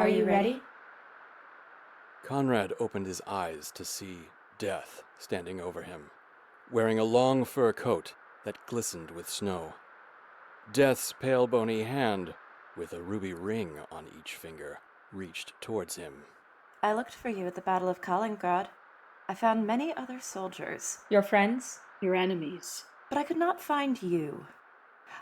Are you ready? Conrad opened his eyes to see Death standing over him, wearing a long fur coat that glistened with snow. Death's pale bony hand, with a ruby ring on each finger, reached towards him. I looked for you at the Battle of Kaliningrad. I found many other soldiers, Your friends? Your enemies. but I could not find you.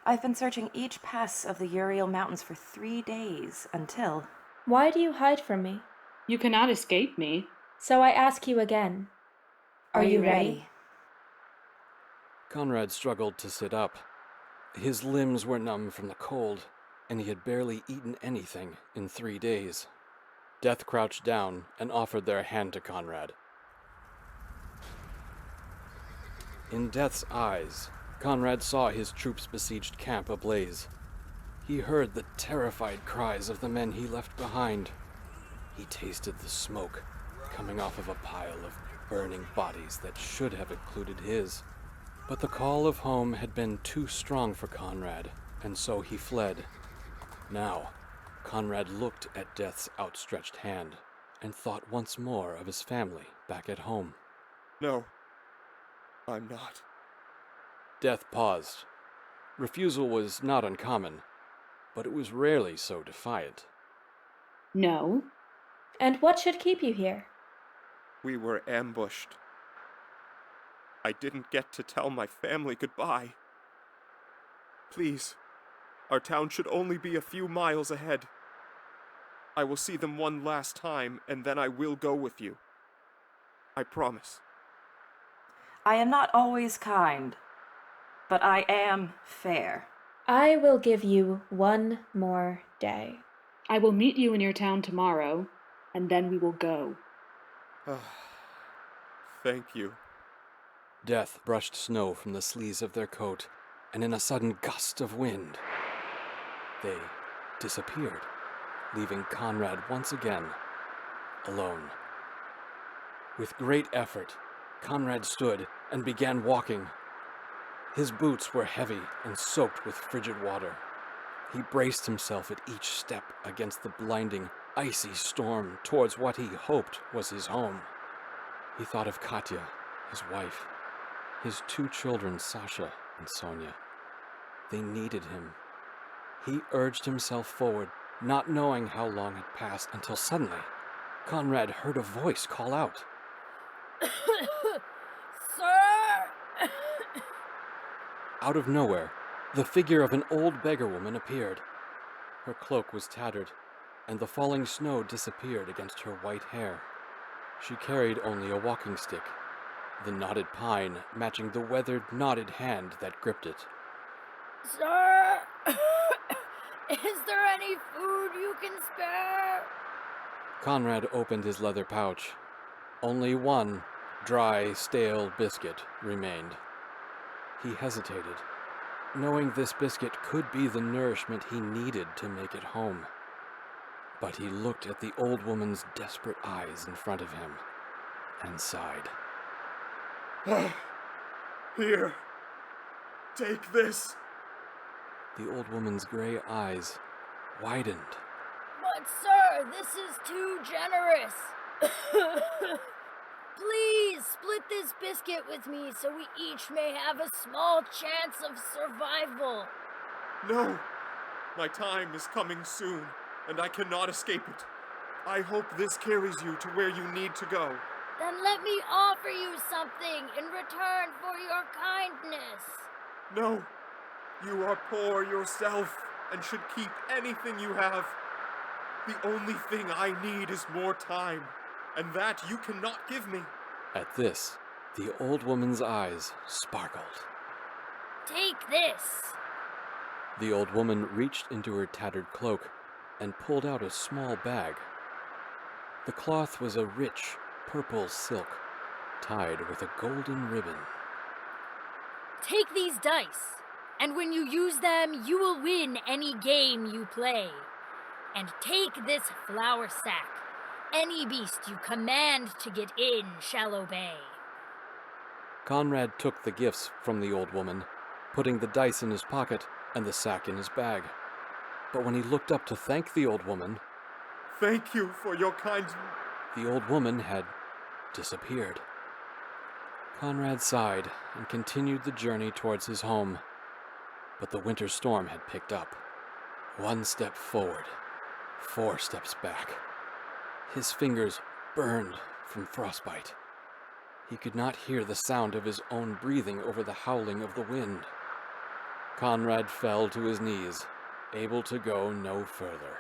I've been searching each pass of the Ural Mountains for 3 days until... Why do you hide from me? You cannot escape me. So I ask you again. Are you ready? Conrad struggled to sit up. His limbs were numb from the cold, and he had barely eaten anything in 3 days. Death crouched down and offered their hand to Conrad. In Death's eyes, Conrad saw his troops' besieged camp ablaze. He heard the terrified cries of the men he left behind. He tasted the smoke coming off of a pile of burning bodies that should have included his. But the call of home had been too strong for Conrad, and so he fled. Now, Conrad looked at Death's outstretched hand and thought once more of his family back at home. No, I'm not. Death paused. Refusal was not uncommon, but it was rarely so defiant. No. And what should keep you here? We were ambushed. I didn't get to tell my family goodbye. Please, our town should only be a few miles ahead. I will see them one last time, and then I will go with you. I promise. I am not always kind, but I am fair. I will give you 1 more day. I will meet you in your town tomorrow, and then we will go. Thank you. Death brushed snow from the sleeves of their coat, and in a sudden gust of wind, they disappeared, leaving Conrad once again alone. With great effort, Conrad stood and began walking. His boots were heavy and soaked with frigid water. He braced himself at each step against the blinding, icy storm towards what he hoped was his home. He thought of Katya, his wife, his 2 children, Sasha and Sonia. They needed him. He urged himself forward, not knowing how long had passed, until suddenly, Conrad heard a voice call out. Sir! Out of nowhere, the figure of an old beggar woman appeared. Her cloak was tattered, and the falling snow disappeared against her white hair. She carried only a walking stick, the knotted pine matching the weathered, knotted hand that gripped it. Sir! Is there any food you can spare? Conrad opened his leather pouch. Only one dry, stale biscuit remained. He hesitated, knowing this biscuit could be the nourishment he needed to make it home. But he looked at the old woman's desperate eyes in front of him and sighed. Here, take this. The old woman's gray eyes widened. But sir, this is too generous. Please split this biscuit with me so we each may have a small chance of survival. No, my time is coming soon, and I cannot escape it. I hope this carries you to where you need to go. Then let me offer you something in return for your kindness. No, you are poor yourself and should keep anything you have. The only thing I need is more time, and that you cannot give me. At this, the old woman's eyes sparkled. Take this. The old woman reached into her tattered cloak and pulled out a small bag. The cloth was a rich purple silk, tied with a golden ribbon. Take these dice, and when you use them, you will win any game you play. And take this flour sack. Any beast you command to get in shall obey. Conrad took the gifts from the old woman, putting the dice in his pocket and the sack in his bag. But when he looked up to thank the old woman, Thank you for your kind... The old woman had disappeared. Conrad sighed and continued the journey towards his home. But the winter storm had picked up. 1 step forward, 4 steps back. His fingers burned from frostbite. He could not hear the sound of his own breathing over the howling of the wind. Conrad fell to his knees, able to go no further.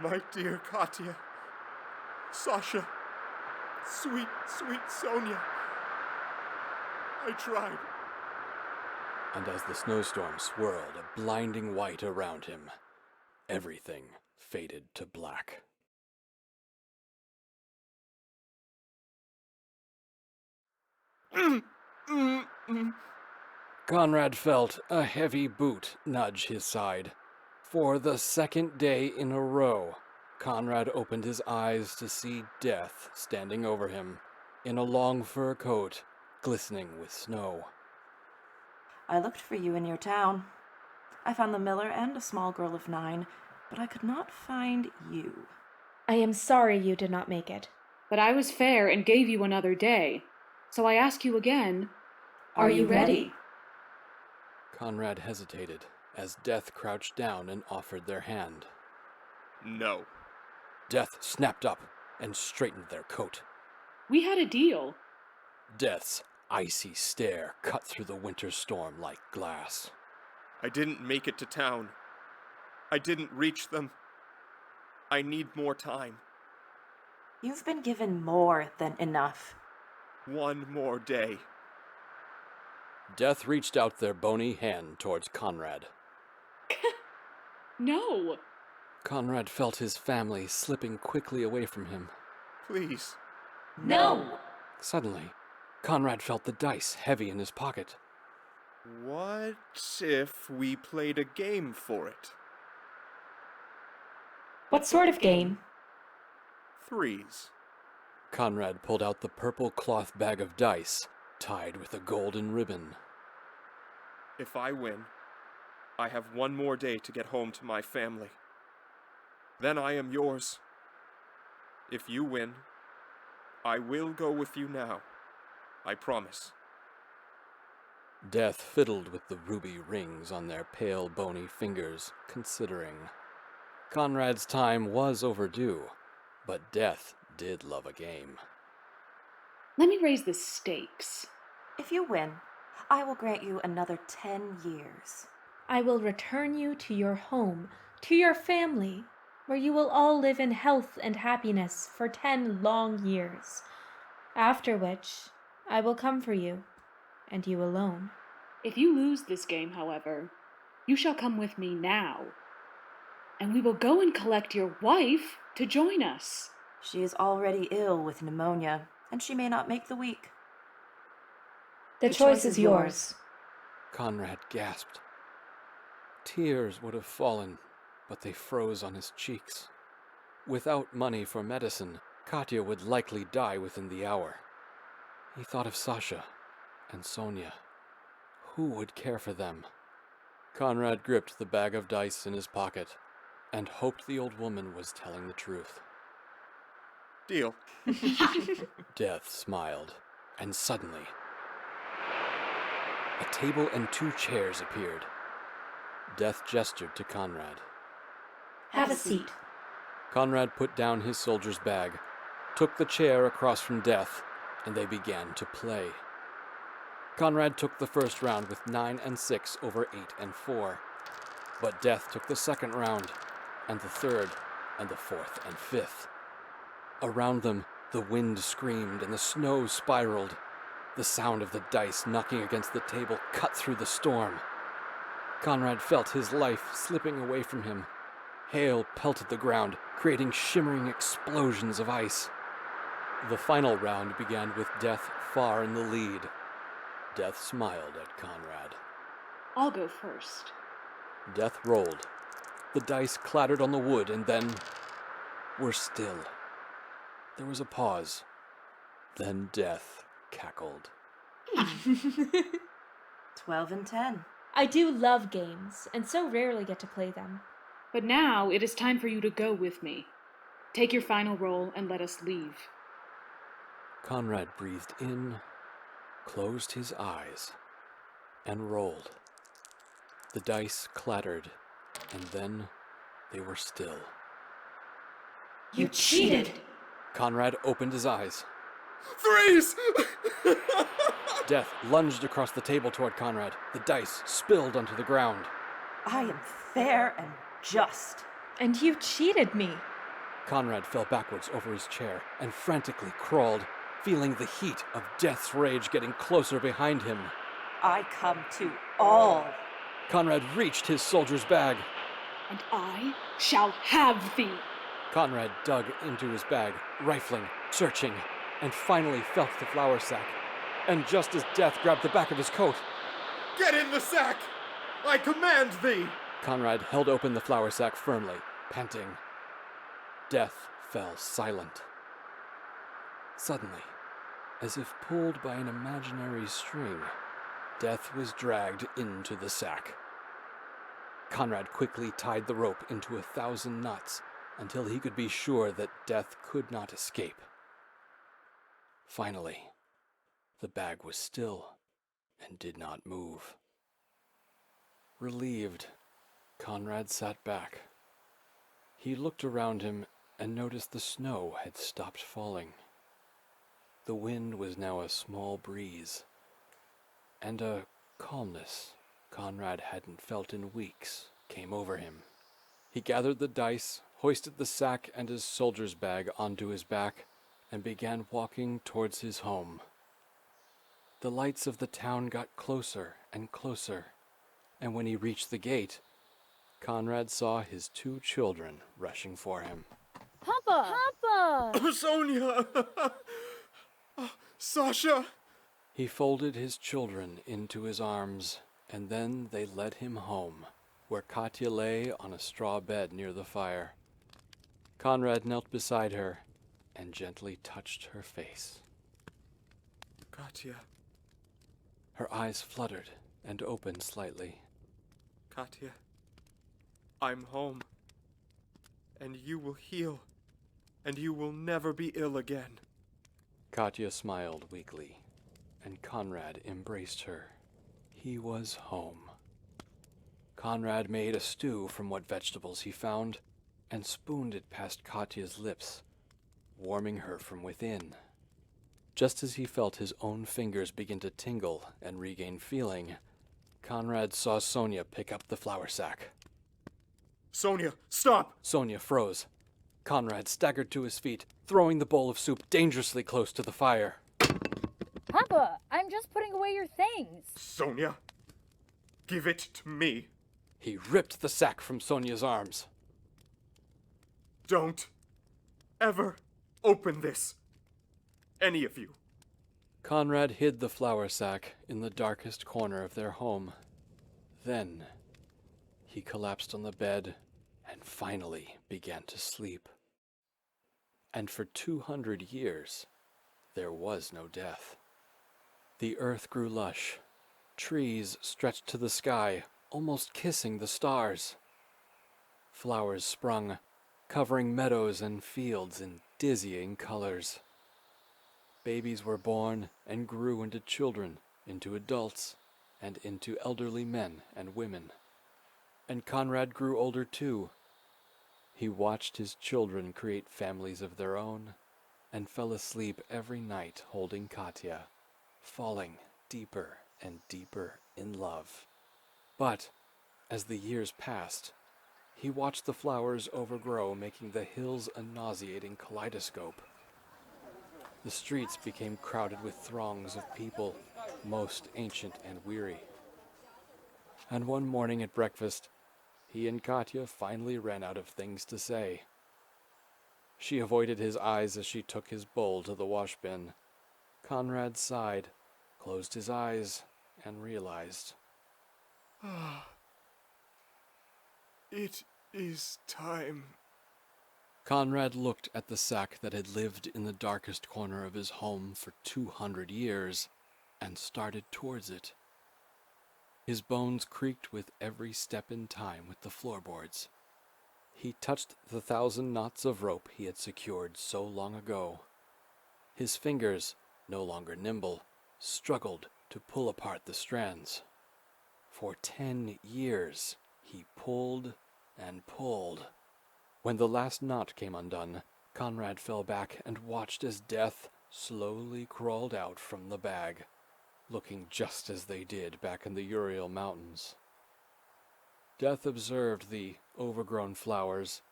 My dear Katya, Sasha, sweet, sweet Sonia. I tried. And as the snowstorm swirled a blinding white around him, everything faded to black. Conrad felt a heavy boot nudge his side. For the 2nd day in a row, Conrad opened his eyes to see death standing over him, in a long fur coat, glistening with snow. I looked for you in your town. I found the miller and a small girl of 9, but I could not find you. I am sorry you did not make it. But I was fair and gave you another day. So I ask you again, Are you ready? Conrad hesitated as Death crouched down and offered their hand. No. Death snapped up and straightened their coat. we had a deal. Death's icy stare cut through the winter storm like glass. I didn't make it to town. I didn't reach them. I need more time. You've been given more than enough. 1 more day. Death reached out their bony hand towards Conrad. No. Conrad felt his family slipping quickly away from him. Please. No! Suddenly, Conrad felt the dice heavy in his pocket. What if we played a game for it? What sort of game? 3s. Conrad pulled out the purple cloth bag of dice, tied with a golden ribbon. If I win, I have 1 more day to get home to my family. Then I am yours. If you win, I will go with you now. I promise. Death fiddled with the ruby rings on their pale, bony fingers, considering. Conrad's time was overdue, but Death did love a game. Let me raise the stakes. If you win, I will grant you another 10 years. I will return you to your home, to your family, where you will all live in health and happiness for 10 long years. After which, I will come for you, and you alone. If you lose this game, however, you shall come with me now. And we will go and collect your wife to join us. She is already ill with pneumonia, and she may not make the week. The choice is yours. Conrad gasped. Tears would have fallen, but they froze on his cheeks. Without money for medicine, Katya would likely die within the hour. He thought of Sasha and Sonia. Who would care for them? Conrad gripped the bag of dice in his pocket and hoped the old woman was telling the truth. Deal. Death smiled, and suddenly, a table and 2 chairs appeared. Death gestured to Conrad. Have a seat. Conrad put down his soldier's bag, took the chair across from Death, and they began to play. Conrad took the first round with 9 and 6 over 8 and 4, but Death took the second round, and the third, and the fourth and fifth. Around them, the wind screamed and the snow spiraled. The sound of the dice knocking against the table cut through the storm. Conrad felt his life slipping away from him. Hail pelted the ground, creating shimmering explosions of ice. The final round began with Death far in the lead. Death smiled at Conrad. I'll go first. Death rolled. The dice clattered on the wood and then were still. There was a pause. Then Death cackled. 12 and 10. I do love games, and so rarely get to play them. But now it is time for you to go with me. Take your final roll and let us leave. Conrad breathed in, closed his eyes, and rolled. The dice clattered, and then they were still. You cheated! Conrad opened his eyes. Freeze! Death lunged across the table toward Conrad. The dice spilled onto the ground. I am fair and just. And you cheated me. Conrad fell backwards over his chair and frantically crawled, feeling the heat of Death's rage getting closer behind him. I come to all. Conrad reached his soldier's bag. And I shall have thee. Conrad dug into his bag, rifling, searching, and finally felt the flour sack. And just as Death grabbed the back of his coat, Get in the sack! I command thee! Conrad held open the flour sack firmly, panting. Death fell silent. Suddenly, as if pulled by an imaginary string, Death was dragged into the sack. Conrad quickly tied the rope into 1,000 knots until he could be sure that Death could not escape. Finally, the bag was still and did not move. Relieved, Conrad sat back. He looked around him and noticed the snow had stopped falling. The wind was now a small breeze, and a calmness Conrad hadn't felt in weeks came over him. He gathered the dice, hoisted the sack and his soldier's bag onto his back, and began walking towards his home. The lights of the town got closer and closer, and when he reached the gate, Conrad saw his 2 children rushing for him. Papa! Papa! Sonia! Sasha! He folded his children into his arms, and then they led him home, where Katya lay on a straw bed near the fire. Conrad knelt beside her and gently touched her face. Katya, Her eyes fluttered and opened slightly. Katya, I'm home. And you will heal. And you will never be ill again. Katya smiled weakly, and Conrad embraced her. He was home. Conrad made a stew from what vegetables he found and spooned it past Katya's lips, warming her from within. Just as he felt his own fingers begin to tingle and regain feeling, Conrad saw Sonia pick up the flour sack. Sonia, stop! Sonia froze. Conrad staggered to his feet, throwing the bowl of soup dangerously close to the fire. Papa, I'm just putting away your things. Sonia, give it to me. He ripped the sack from Sonia's arms. Don't ever open this. Any of you. Conrad hid the flour sack in the darkest corner of their home. Then he collapsed on the bed and finally began to sleep. And for 200 years, there was no death. The earth grew lush. Trees stretched to the sky, almost kissing the stars. Flowers sprung, covering meadows and fields in dizzying colors. Babies were born and grew into children, into adults, and into elderly men and women. And Conrad grew older too. He watched his children create families of their own, and fell asleep every night holding Katya, falling deeper and deeper in love. But, as the years passed, he watched the flowers overgrow, making the hills a nauseating kaleidoscope. The streets became crowded with throngs of people, most ancient and weary. And one morning at breakfast, he and Katya finally ran out of things to say. She avoided his eyes as she took his bowl to the wash bin. Conrad sighed, closed his eyes, and realized. It is time. Conrad looked at the sack that had lived in the darkest corner of his home for 200 years and started towards it. His bones creaked with every step in time with the floorboards. He touched the 1,000 knots of rope he had secured so long ago. His fingers, no longer nimble, struggled to pull apart the strands. For 10 years, he pulled and pulled. When the last knot came undone, Conrad fell back and watched as Death slowly crawled out from the bag, looking just as they did back in the Uriel Mountains. Death observed the overgrown flowers,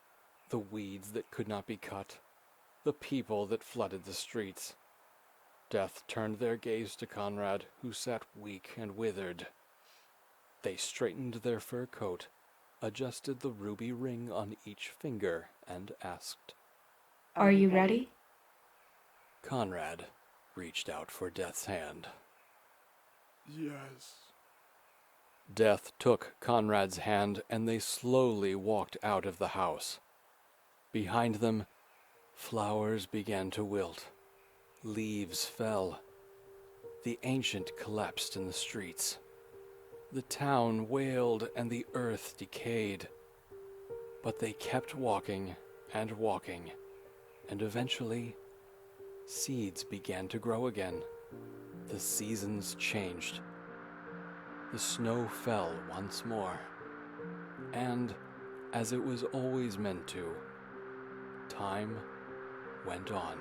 the weeds that could not be cut, the people that flooded the streets. Death turned their gaze to Conrad, who sat weak and withered. They straightened their fur coat, adjusted the ruby ring on each finger, and asked, Are you ready? Conrad reached out for Death's hand. Yes. Death took Conrad's hand, and they slowly walked out of the house. Behind them, flowers began to wilt. Leaves fell. The ancient collapsed in the streets. The town wailed and the earth decayed. But they kept walking and walking, and eventually, seeds began to grow again. The seasons changed. The snow fell once more. And, as it was always meant to, time went on.